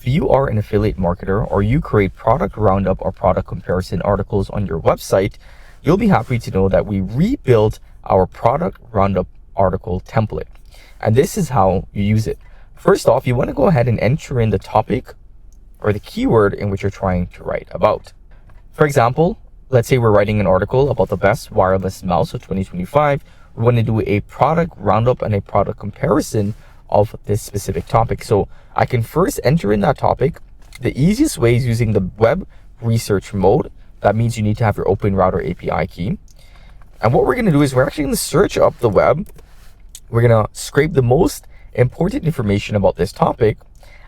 If you are an affiliate marketer or you create product roundup or product comparison articles on your website, you'll be happy to know that we rebuilt our product roundup article template. And this is how you use it. First off, you want to go ahead and enter in the topic or the keyword in which you're trying to write about. For example, let's say we're writing an article about the best wireless mouse of 2025. We want to do a product roundup and a product comparison of this specific topic. So I can first enter in that topic. The easiest way is using the web research mode. That means you need to have your Open Router API key. And what we're going to do is we're actually going to search up the web. We're going to scrape the most important information about this topic.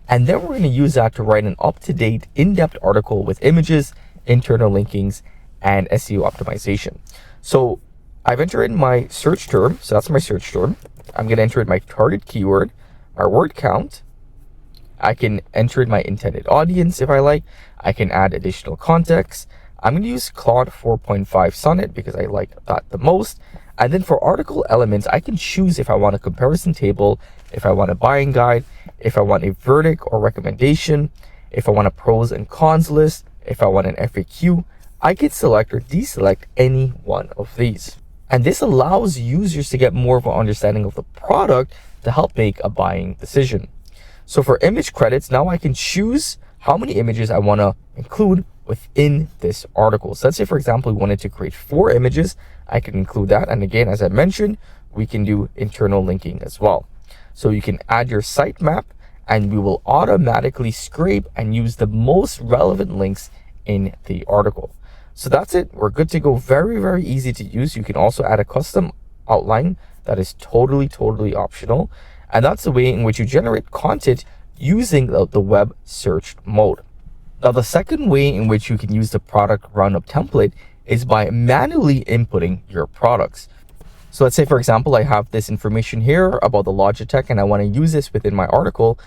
And then we're going to use that to write an up-to-date, in-depth article with images, internal linkings, and SEO optimization. So I've entered in my search term. So that's my search term. I'm going to enter in my target keyword, my word count. I can enter in my intended audience if I like. I can add additional context. I'm going to use Claude 4.5 Sonnet because I like that the most. And then for article elements, I can choose if I want a comparison table, if I want a buying guide, if I want a verdict or recommendation, if I want a pros and cons list, if I want an FAQ. I can select or deselect any one of these. And this allows users to get more of an understanding of the product to help make a buying decision. So for image credits, now I can choose how many images I want to include within this article. So let's say, for example, we wanted to create 4 images. I can include that. And again, as I mentioned, we can do internal linking as well. So you can add your sitemap and we will automatically scrape and use the most relevant links in the article. So that's it. We're good to go. Very, very easy to use. You can also add a custom outline that is totally optional. And that's the way in which you generate content using the web search mode. Now, the second way in which you can use the product roundup template is by manually inputting your products. So let's say, for example, I have this information here about the Logitech and I want to use this within my article.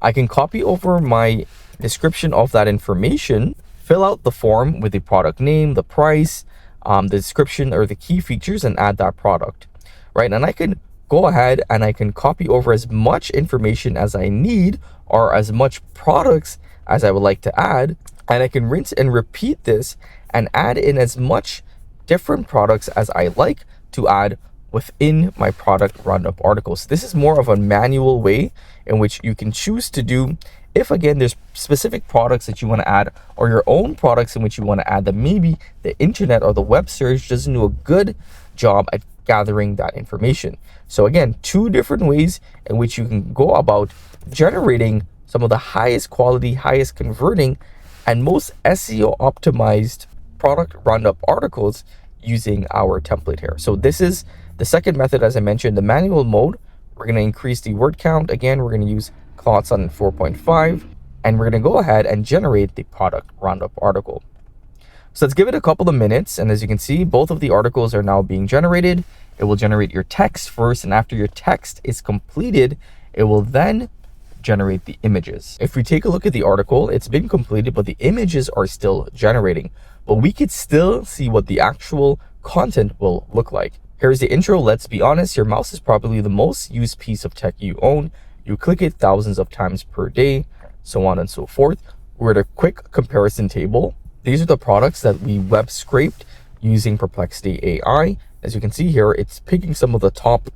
I can copy over my description of that information, fill out the form with the product name, the price, the description or the key features, and add that product, right? And I can go ahead and I can copy over as much information as I need or as much products as I would like to add. And I can rinse and repeat this and add in as much different products as I like to add within my product roundup articles. This is more of a manual way in which you can choose to do if, again, there's specific products that you want to add or your own products in which you want to add that maybe the internet or the web search doesn't do a good job at gathering that information. So again, 2 different ways in which you can go about generating some of the highest quality, highest converting, and most SEO optimized product roundup articles using our template here. So this is the second method, as I mentioned, the manual mode. We're going to increase the word count. Again, we're going to use Claude Sonnet 4.5, and we're going to go ahead and generate the product roundup article. So let's give it a couple of minutes. And as you can see, both of the articles are now being generated. It will generate your text first, and after your text is completed, it will then generate the images. If we take a look at the article, it's been completed, but the images are still generating. But we could still see what the actual content will look like. Here's the intro. Let's be honest, your mouse is probably the most used piece of tech you own. You click it thousands of times per day, so on and so forth. We're at a quick comparison table. These are the products that we web scraped using Perplexity AI. As you can see here, it's picking some of the top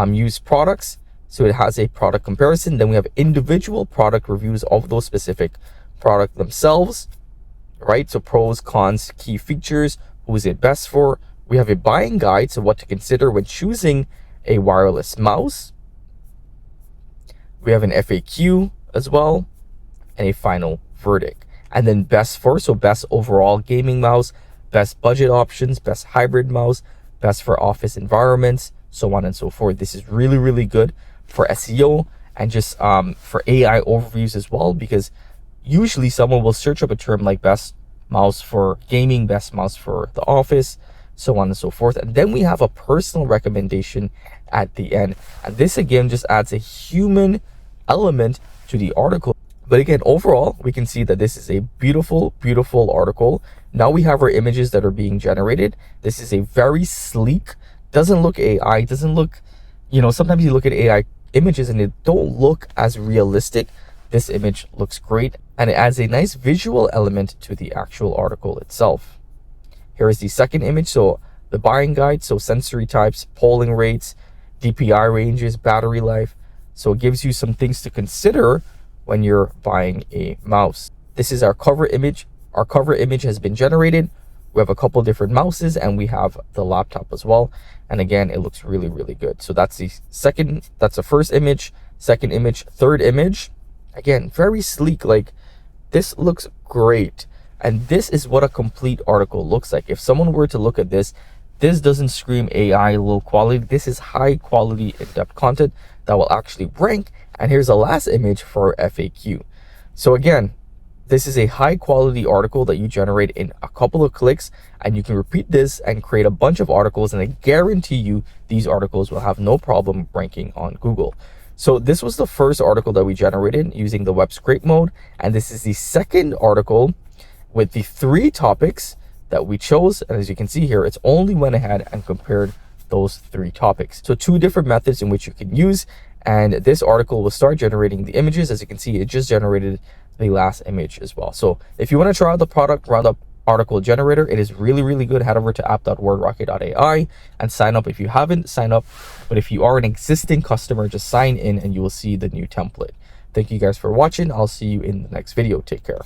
used products. So it has a product comparison. Then we have individual product reviews of those specific product themselves, right? So pros, cons, key features, who is it best for? We have a buying guide, so what to consider when choosing a wireless mouse. We have an FAQ as well, and a final verdict. And then best for, so best overall gaming mouse, best budget options, best hybrid mouse, best for office environments, so on and so forth. This is really good for SEO and just for AI overviews as well, because usually someone will search up a term like best mouse for gaming, best mouse for the office, so on and so forth. And then we have a personal recommendation at the end. And this again just adds a human element to the article. But again, overall, we can see that this is a beautiful article. Now we have our images that are being generated. This is a very sleek, doesn't look AI, doesn't look, sometimes you look at AI images and they don't look as realistic, this image looks great and it adds a nice visual element to the actual article itself. Here is the second image. So the buying guide, so sensory types, polling rates, DPI ranges, battery life. So it gives you some things to consider when you're buying a mouse. This is our cover image. Our cover image has been generated. We have a couple different mouses and we have the laptop as well. And again, it looks really, really good. So that's the first image, second image, third image. Again, very sleek. Like, this looks great. And this is what a complete article looks like. If someone were to look at this, this doesn't scream AI low quality. This is high quality in-depth content that will actually rank. And here's the last image for FAQ. So again, this is a high quality article that you generate in a couple of clicks, and you can repeat this and create a bunch of articles, and I guarantee you these articles will have no problem ranking on Google. So this was the first article that we generated using the web scrape mode, and this is the second article with the 3 topics that we chose. And as you can see here, it's only went ahead and compared those 3 topics. So 2 different methods in which you can use, and this article will start generating the images. As you can see, it just generated the last image as well. So if you want to try out the product roundup article generator, it is really, really good. Head over to app.wordrocket.ai and sign up if you haven't signed up. But if you are an existing customer, just sign in and you will see the new template. Thank you guys for watching. I'll see you in the next video. Take care.